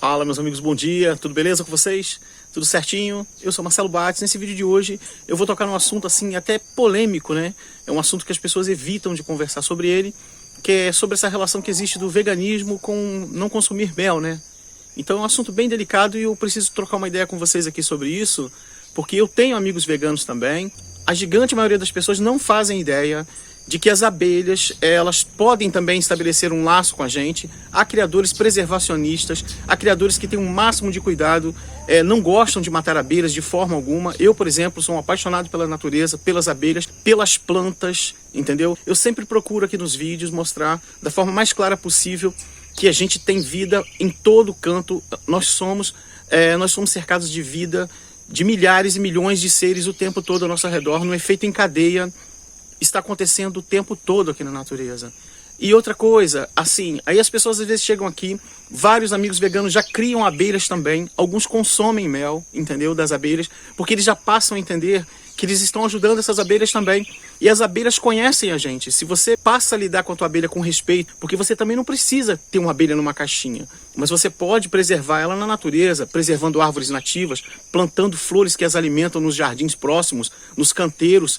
Fala, meus amigos, bom dia, tudo beleza com vocês? Tudo certinho? Eu sou Marcelo Bates. Nesse vídeo de hoje eu vou tocar num assunto assim até polêmico, né? É um assunto que as pessoas evitam de conversar sobre ele, que é sobre essa relação que existe do veganismo com não consumir mel, né? Então é um assunto bem delicado e eu preciso trocar uma ideia com vocês aqui sobre isso, porque eu tenho amigos veganos também. A gigante maioria das pessoas não fazem ideia de que as abelhas, elas podem também estabelecer um laço com a gente. Há criadores preservacionistas, há criadores que têm um máximo de cuidado, não gostam de matar abelhas de forma alguma. Eu, por exemplo, sou um apaixonado pela natureza, pelas abelhas, pelas plantas, entendeu? Eu sempre procuro aqui nos vídeos mostrar da forma mais clara possível que a gente tem vida em todo canto. Nós somos cercados de vida, de milhares e milhões de seres o tempo todo ao nosso redor, no efeito em cadeia. Está acontecendo o tempo todo aqui na natureza. E outra coisa, assim, aí as pessoas às vezes chegam aqui, vários amigos veganos já criam abelhas também, alguns consomem mel, entendeu, das abelhas, porque eles já passam a entender que eles estão ajudando essas abelhas também. E as abelhas conhecem a gente. Se você passa a lidar com a tua abelha com respeito, porque você também não precisa ter uma abelha numa caixinha, mas você pode preservar ela na natureza, preservando árvores nativas, plantando flores que as alimentam nos jardins próximos, nos canteiros,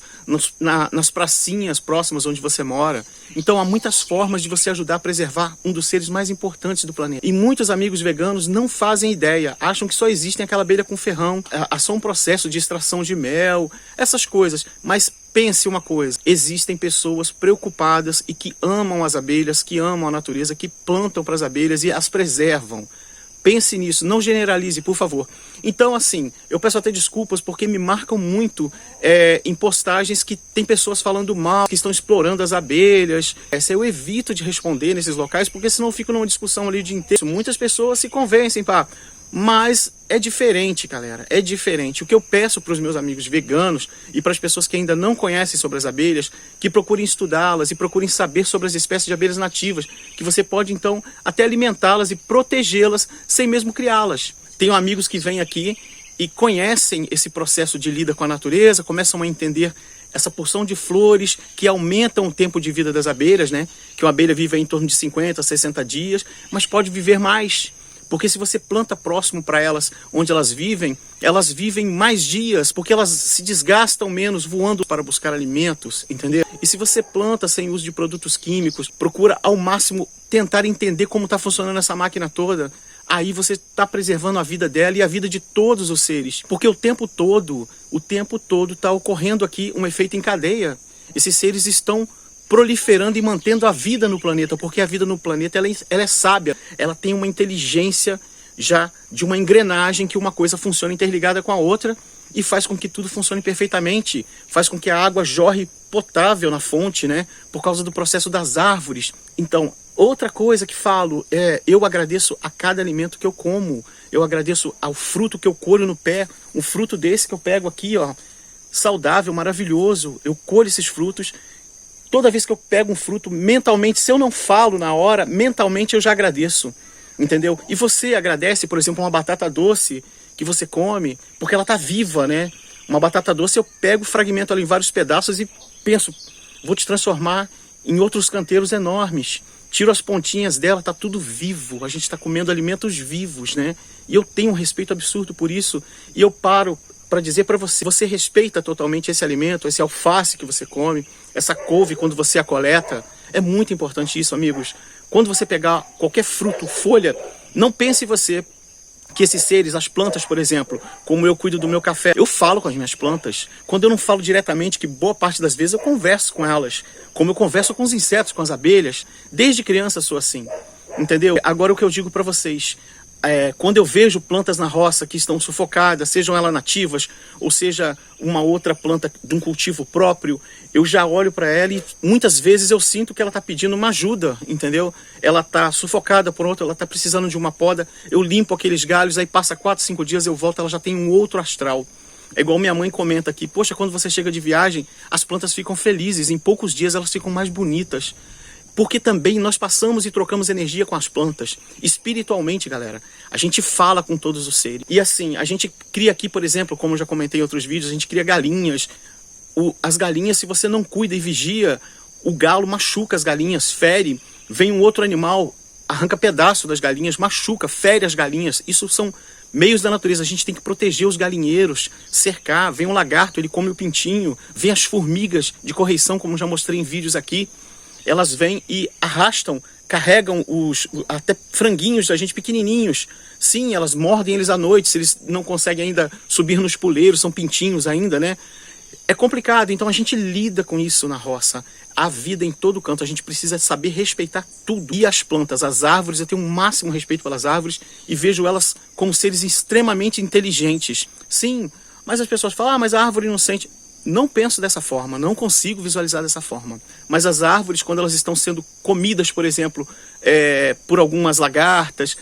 nas pracinhas próximas onde você mora. Então há muitas formas de você ajudar a preservar um dos seres mais importantes do planeta. E muitos amigos veganos não fazem ideia, acham que só existem aquela abelha com ferrão, há só um processo de extração de mel, essas coisas. Mas pense uma coisa, existem pessoas preocupadas e que amam as abelhas, que amam a natureza, que plantam para as abelhas e as preservam. Pense nisso, não generalize, por favor. Então, assim, eu peço até desculpas porque me marcam muito em postagens que tem pessoas falando mal, que estão explorando as abelhas. Eu evito de responder nesses locais porque senão eu fico numa discussão ali o dia inteiro. Muitas pessoas se convencem, pá. Mas é diferente, galera, é diferente. O que eu peço para os meus amigos veganos e para as pessoas que ainda não conhecem sobre as abelhas, que procurem estudá-las e procurem saber sobre as espécies de abelhas nativas, que você pode então até alimentá-las e protegê-las sem mesmo criá-las. Tenho amigos que vêm aqui e conhecem esse processo de lida com a natureza, começam a entender essa porção de flores que aumentam o tempo de vida das abelhas, né? Que uma abelha vive em torno de 50, 60 dias, mas pode viver mais. Porque se você planta próximo para elas, onde elas vivem mais dias, porque elas se desgastam menos voando para buscar alimentos, entendeu? E se você planta sem uso de produtos químicos, procura ao máximo tentar entender como está funcionando essa máquina toda, aí você está preservando a vida dela e a vida de todos os seres. Porque o tempo todo está ocorrendo aqui um efeito em cadeia. Esses seres estão proliferando e mantendo a vida no planeta, porque a vida no planeta ela é sábia, ela tem uma inteligência já de uma engrenagem que uma coisa funciona interligada com a outra e faz com que tudo funcione perfeitamente, faz com que a água jorre potável na fonte, né, por causa do processo das árvores. Então, outra coisa que falo eu agradeço a cada alimento que eu como, eu agradeço ao fruto que eu colho no pé, um fruto desse que eu pego aqui, ó, saudável, maravilhoso, eu colho esses frutos. Toda vez que eu pego um fruto, mentalmente, se eu não falo na hora, mentalmente eu já agradeço, entendeu? E você agradece, por exemplo, uma batata doce que você come, porque ela está viva, né? Uma batata doce, eu pego o fragmento ali em vários pedaços e penso, vou te transformar em outros canteiros enormes. Tiro as pontinhas dela, tá tudo vivo, a gente está comendo alimentos vivos, né? E eu tenho um respeito absurdo por isso, e eu paro para dizer para você, você respeita totalmente esse alimento, esse alface que você come, essa couve quando você a coleta. É muito importante isso, amigos. Quando você pegar qualquer fruto, folha, não pense você que esses seres, as plantas, por exemplo, como eu cuido do meu café, eu falo com as minhas plantas. Quando eu não falo diretamente, que boa parte das vezes eu converso com elas, como eu converso com os insetos, com as abelhas. Desde criança sou assim, entendeu? Agora o que eu digo para vocês, quando eu vejo plantas na roça que estão sufocadas, sejam elas nativas ou seja uma outra planta de um cultivo próprio, eu já olho para ela e muitas vezes eu sinto que ela está pedindo uma ajuda, entendeu? Ela está sufocada por outra, ela está precisando de uma poda, eu limpo aqueles galhos, aí passa 4, 5 dias, eu volto, ela já tem um outro astral. É igual minha mãe comenta aqui, poxa, quando você chega de viagem, as plantas ficam felizes, em poucos dias elas ficam mais bonitas. Porque também nós passamos e trocamos energia com as plantas. Espiritualmente, galera, a gente fala com todos os seres. E assim, a gente cria aqui, por exemplo, como eu já comentei em outros vídeos, a gente cria galinhas. As galinhas, se você não cuida e vigia, o galo machuca as galinhas, fere, vem um outro animal, arranca pedaço das galinhas, machuca, fere as galinhas. Isso são meios da natureza. A gente tem que proteger os galinheiros, cercar. Vem um lagarto, ele come o pintinho. Vem as formigas de correição, como já mostrei em vídeos aqui. Elas vêm e arrastam, carregam até franguinhos da gente pequenininhos. Sim, elas mordem eles à noite, se eles não conseguem ainda subir nos puleiros, são pintinhos ainda, né? É complicado, então a gente lida com isso na roça. A vida em todo canto, a gente precisa saber respeitar tudo. E as plantas, as árvores, eu tenho um máximo respeito pelas árvores e vejo elas como seres extremamente inteligentes. Sim, mas as pessoas falam, mas a árvore não sente. Não penso dessa forma, não consigo visualizar dessa forma. Mas as árvores, quando elas estão sendo comidas, por exemplo, por algumas lagartas,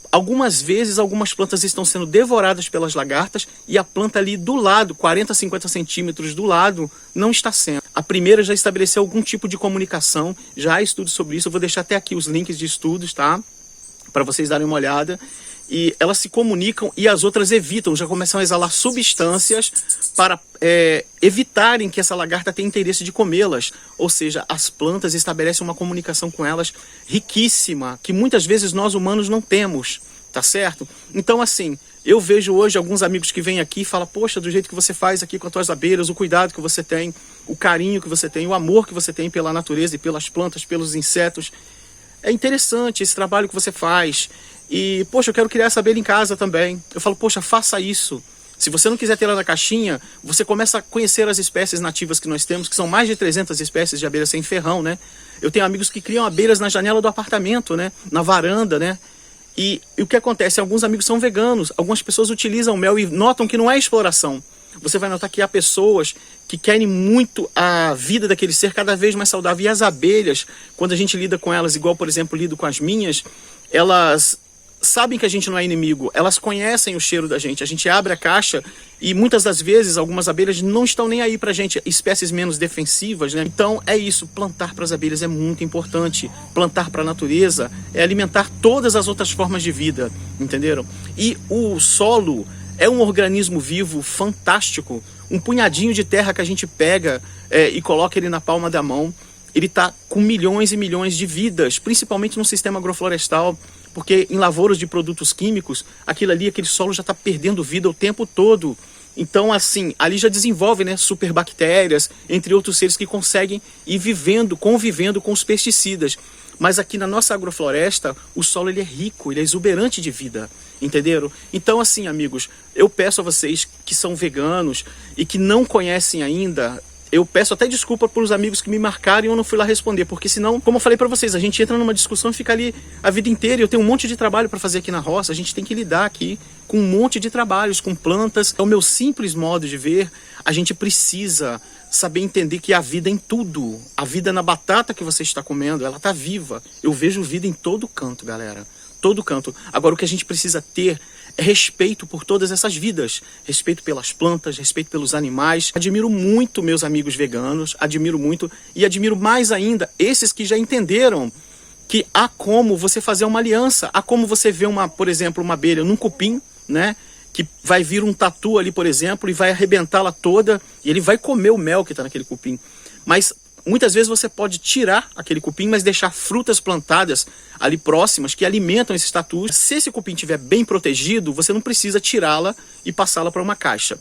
algumas vezes algumas plantas estão sendo devoradas pelas lagartas e a planta ali do lado, 40, 50 centímetros do lado, não está sendo. A primeira já estabeleceu algum tipo de comunicação, já há estudos sobre isso, eu vou deixar até aqui os links de estudos, tá? Para vocês darem uma olhada. E elas se comunicam e as outras evitam, já começam a exalar substâncias para evitarem que essa lagarta tenha interesse de comê-las. Ou seja, as plantas estabelecem uma comunicação com elas riquíssima, que muitas vezes nós humanos não temos, tá certo? Então assim, eu vejo hoje alguns amigos que vêm aqui e falam, poxa, do jeito que você faz aqui com as tuas abelhas, o cuidado que você tem, o carinho que você tem, o amor que você tem pela natureza e pelas plantas, pelos insetos. É interessante esse trabalho que você faz. E, poxa, eu quero criar essa abelha em casa também. Eu falo, poxa, faça isso. Se você não quiser ter ela na caixinha, você começa a conhecer as espécies nativas que nós temos, que são mais de 300 espécies de abelhas sem ferrão, né? Eu tenho amigos que criam abelhas na janela do apartamento, né? Na varanda, né? E o que acontece? Alguns amigos são veganos, algumas pessoas utilizam mel e notam que não é exploração. Você vai notar que há pessoas que querem muito a vida daquele ser cada vez mais saudável. E as abelhas, quando a gente lida com elas, igual, por exemplo, lido com as minhas, elas sabem que a gente não é inimigo, elas conhecem o cheiro da gente. A gente abre a caixa e muitas das vezes algumas abelhas não estão nem aí pra gente, espécies menos defensivas, né? Então é isso, plantar para as abelhas é muito importante. Plantar para a natureza é alimentar todas as outras formas de vida, entenderam? E o solo é um organismo vivo fantástico, um punhadinho de terra que a gente pega e coloca ele na palma da mão. Ele está com milhões e milhões de vidas, principalmente no sistema agroflorestal, porque em lavouras de produtos químicos, aquele solo já está perdendo vida o tempo todo. Então, assim, ali já desenvolve, né, superbactérias, entre outros seres que conseguem ir convivendo com os pesticidas. Mas aqui na nossa agrofloresta, o solo ele é rico, ele é exuberante de vida, entenderam? Então, assim, amigos, eu peço a vocês que são veganos e que não conhecem ainda, eu peço até desculpa para os amigos que me marcaram e eu não fui lá responder, porque senão, como eu falei para vocês, a gente entra numa discussão e fica ali a vida inteira. Eu tenho um monte de trabalho para fazer aqui na roça, a gente tem que lidar aqui com um monte de trabalhos, com plantas. É o meu simples modo de ver. A gente precisa saber entender que há vida em tudo. A vida na batata que você está comendo, ela está viva. Eu vejo vida em todo canto, galera. Todo canto. Agora, o que a gente precisa ter é respeito por todas essas vidas. Respeito pelas plantas, respeito pelos animais. Admiro muito meus amigos veganos, admiro muito. E admiro mais ainda esses que já entenderam que há como você fazer uma aliança. Há como você ver, por exemplo, uma abelha num cupim, né? Que vai vir um tatu ali, por exemplo, e vai arrebentá-la toda. E ele vai comer o mel que está naquele cupim. Mas muitas vezes você pode tirar aquele cupim, mas deixar frutas plantadas ali próximas que alimentam esses tatus. Se esse cupim estiver bem protegido, você não precisa tirá-la e passá-la para uma caixa.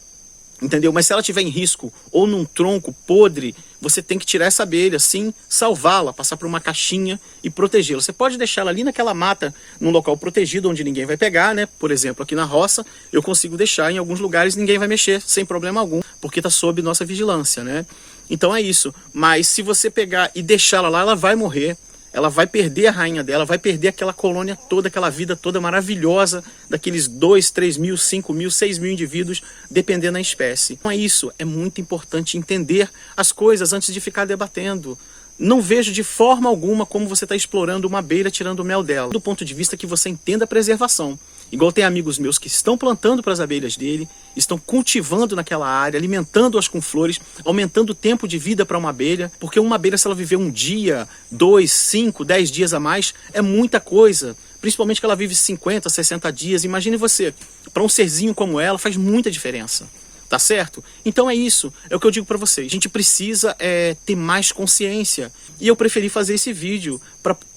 Entendeu? Mas se ela estiver em risco ou num tronco podre, você tem que tirar essa abelha, sim, salvá-la, passar por uma caixinha e protegê-la. Você pode deixá-la ali naquela mata, num local protegido, onde ninguém vai pegar, né? Por exemplo, aqui na roça, eu consigo deixar em alguns lugares, ninguém vai mexer, sem problema algum, porque está sob nossa vigilância, né? Então é isso. Mas se você pegar e deixá-la lá, ela vai morrer. Ela vai perder a rainha dela, vai perder aquela colônia toda, aquela vida toda maravilhosa daqueles 2, 3 mil, 5 mil, 6 mil indivíduos, dependendo da espécie. Então é isso, é muito importante entender as coisas antes de ficar debatendo. Não vejo de forma alguma como você está explorando uma abelha, tirando o mel dela. Do ponto de vista que você entenda a preservação. Igual tem amigos meus que estão plantando para as abelhas dele, estão cultivando naquela área, alimentando-as com flores, aumentando o tempo de vida para uma abelha, porque uma abelha, se ela viver um dia, 2, 5, 10 dias a mais, é muita coisa. Principalmente que ela vive 50, 60 dias. Imagine você, para um serzinho como ela, faz muita diferença. Tá certo? Então é isso, é o que eu digo para vocês. A gente precisa ter mais consciência. E eu preferi fazer esse vídeo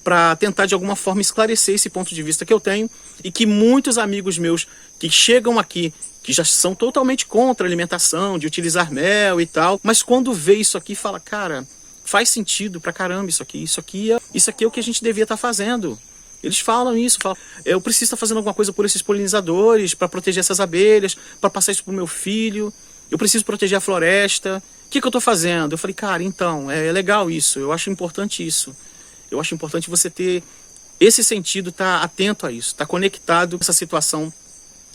para tentar de alguma forma esclarecer esse ponto de vista que eu tenho e que muitos amigos meus que chegam aqui, que já são totalmente contra a alimentação, de utilizar mel e tal, mas quando vê isso aqui fala, cara, faz sentido pra caramba isso aqui é o que a gente devia estar fazendo. Eles falam isso, falam, eu preciso estar fazendo alguma coisa por esses polinizadores, para proteger essas abelhas, para passar isso pro meu filho, eu preciso proteger a floresta, o que eu estou fazendo? Eu falei, cara, então, é legal isso, eu acho importante isso. Eu acho importante você ter esse sentido, estar atento a isso, estar conectado com essa situação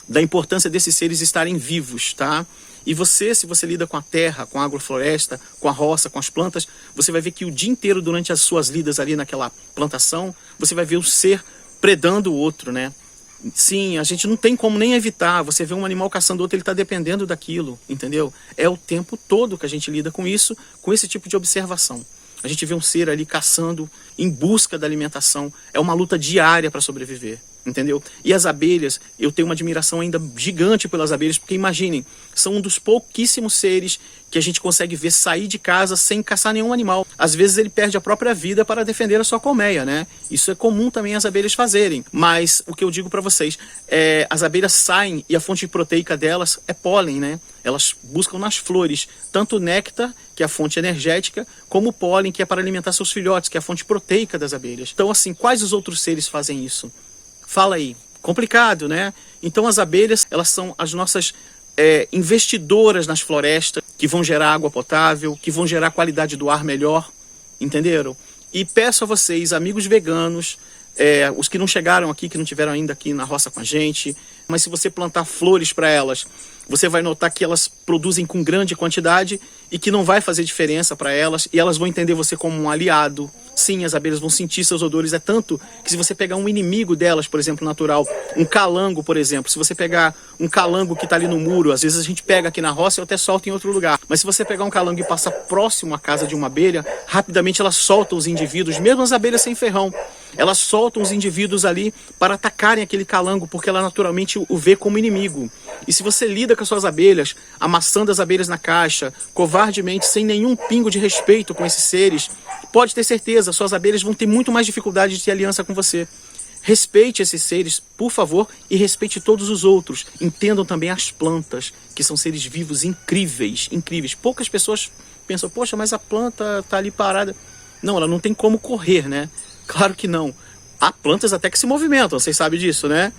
da importância desses seres estarem vivos, tá? E você, se você lida com a terra, com a agrofloresta, com a roça, com as plantas, você vai ver que o dia inteiro, durante as suas lidas ali naquela plantação, você vai ver o ser predando o outro, né? Sim, a gente não tem como nem evitar. Você vê um animal caçando outro, ele está dependendo daquilo, entendeu? É o tempo todo que a gente lida com isso, com esse tipo de observação. A gente vê um ser ali caçando em busca da alimentação. É uma luta diária para sobreviver, entendeu? E as abelhas, eu tenho uma admiração ainda gigante pelas abelhas, porque imaginem, são um dos pouquíssimos seres que a gente consegue ver sair de casa sem caçar nenhum animal. Às vezes ele perde a própria vida para defender a sua colmeia, né? Isso é comum também as abelhas fazerem. Mas o que eu digo para vocês, as abelhas saem e a fonte proteica delas é pólen, né? Elas buscam nas flores tanto o néctar, que é a fonte energética, como o pólen, que é para alimentar seus filhotes, que é a fonte proteica das abelhas. Então, assim, quais os outros seres fazem isso? Fala aí. Complicado, né? Então as abelhas, elas são as nossas investidoras nas florestas, que vão gerar água potável, que vão gerar qualidade do ar melhor, entenderam? E peço a vocês, amigos veganos, os que não chegaram aqui, que não tiveram ainda aqui na roça com a gente, mas se você plantar flores para elas, você vai notar que elas produzem com grande quantidade e que não vai fazer diferença para elas, e elas vão entender você como um aliado. Sim, as abelhas vão sentir seus odores, é tanto que se você pegar um inimigo delas, por exemplo, natural, um calango, por exemplo, se você pegar um calango que está ali no muro, às vezes a gente pega aqui na roça e até solta em outro lugar, mas se você pegar um calango e passar próximo à casa de uma abelha, rapidamente ela solta os indivíduos, mesmo as abelhas sem ferrão, elas soltam os indivíduos ali para atacarem aquele calango, porque ela naturalmente o vê como inimigo. E se você lida com as suas abelhas, amassando as abelhas na caixa, covardemente, sem nenhum pingo de respeito com esses seres, pode ter certeza, suas abelhas vão ter muito mais dificuldade de ter aliança com você. Respeite esses seres, por favor, e respeite todos os outros. Entendam também as plantas, que são seres vivos incríveis, incríveis. Poucas pessoas pensam, poxa, mas a planta está ali parada. Não, ela não tem como correr, né? Claro que não. Há plantas até que se movimentam, vocês sabem disso, né?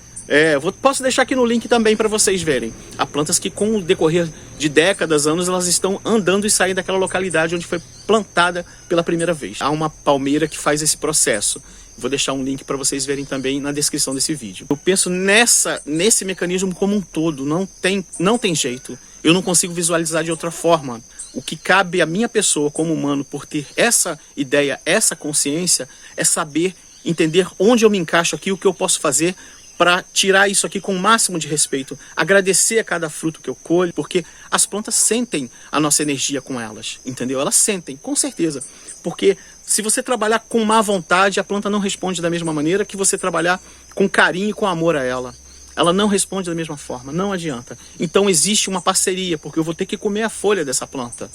Posso deixar aqui no link também para vocês verem. Há plantas que com o decorrer de décadas, anos, elas estão andando e saindo daquela localidade onde foi plantada pela primeira vez. Há uma palmeira que faz esse processo. Vou deixar um link para vocês verem também na descrição desse vídeo. Eu penso nesse mecanismo como um todo. Não tem jeito. Eu não consigo visualizar de outra forma. O que cabe à minha pessoa como humano, por ter essa ideia, essa consciência, é saber, entender onde eu me encaixo aqui, o que eu posso fazer para tirar isso aqui com o máximo de respeito. Agradecer a cada fruto que eu colho, porque as plantas sentem a nossa energia com elas, entendeu? Elas sentem, com certeza. Porque se você trabalhar com má vontade, a planta não responde da mesma maneira que você trabalhar com carinho e com amor a ela. Ela não responde da mesma forma, não adianta. Então existe uma parceria, porque eu vou ter que comer a folha dessa planta,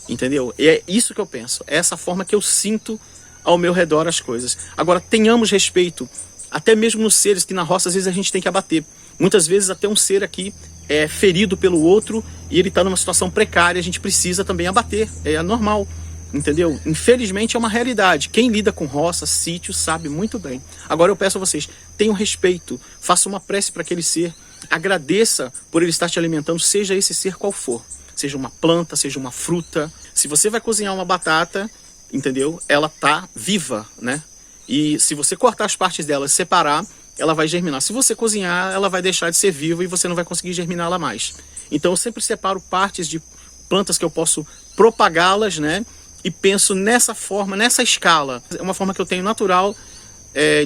entendeu? E é isso que eu penso, é essa forma que eu sinto ao meu redor as coisas. Agora, tenhamos respeito, até mesmo nos seres que na roça às vezes a gente tem que abater. Muitas vezes até um ser aqui é ferido pelo outro e ele está numa situação precária, a gente precisa também abater, é normal, entendeu? Infelizmente é uma realidade. Quem lida com roça, sítio, sabe muito bem. Agora eu peço a vocês, tenham respeito, faça uma prece para aquele ser, agradeça por ele estar te alimentando, seja esse ser qual for. Seja uma planta, seja uma fruta. Se você vai cozinhar uma batata, entendeu? Ela tá viva, né? E se você cortar as partes dela e separar, ela vai germinar. Se você cozinhar, ela vai deixar de ser viva e você não vai conseguir germiná-la mais. Então eu sempre separo partes de plantas que eu posso propagá-las, né? E penso nessa forma, nessa escala. É uma forma que eu tenho natural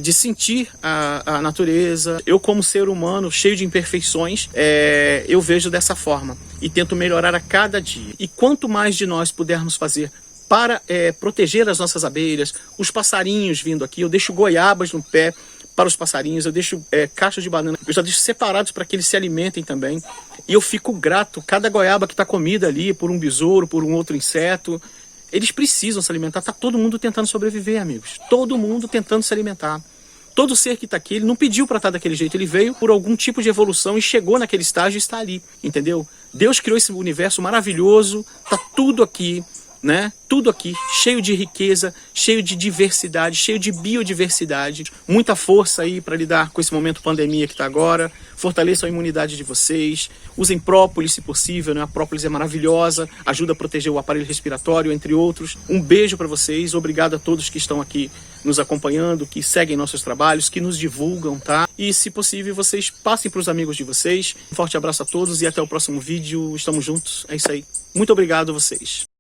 de sentir a natureza. Eu, como ser humano, cheio de imperfeições, eu vejo dessa forma e tento melhorar a cada dia. E quanto mais de nós pudermos fazer para proteger as nossas abelhas, os passarinhos vindo aqui, eu deixo goiabas no pé para os passarinhos, eu deixo caixas de banana, eu já deixo separados para que eles se alimentem também. E eu fico grato, cada goiaba que está comida ali por um besouro, por um outro inseto, eles precisam se alimentar. Está todo mundo tentando sobreviver, amigos. Todo mundo tentando se alimentar. Todo ser que está aqui, ele não pediu para estar daquele jeito, ele veio por algum tipo de evolução e chegou naquele estágio e está ali, entendeu? Deus criou esse universo maravilhoso, tá tudo aqui, né? Tudo aqui, cheio de riqueza, cheio de diversidade, cheio de biodiversidade. Muita força aí para lidar com esse momento pandemia que está agora. Fortaleçam a imunidade de vocês. Usem própolis se possível, né? A própolis é maravilhosa, ajuda a proteger o aparelho respiratório, entre outros. Um beijo para vocês, obrigado a todos que estão aqui nos acompanhando, que seguem nossos trabalhos, que nos divulgam, tá? E se possível, vocês passem para os amigos de vocês. Um forte abraço a todos e até o próximo vídeo. Estamos juntos, é isso aí. Muito obrigado a vocês.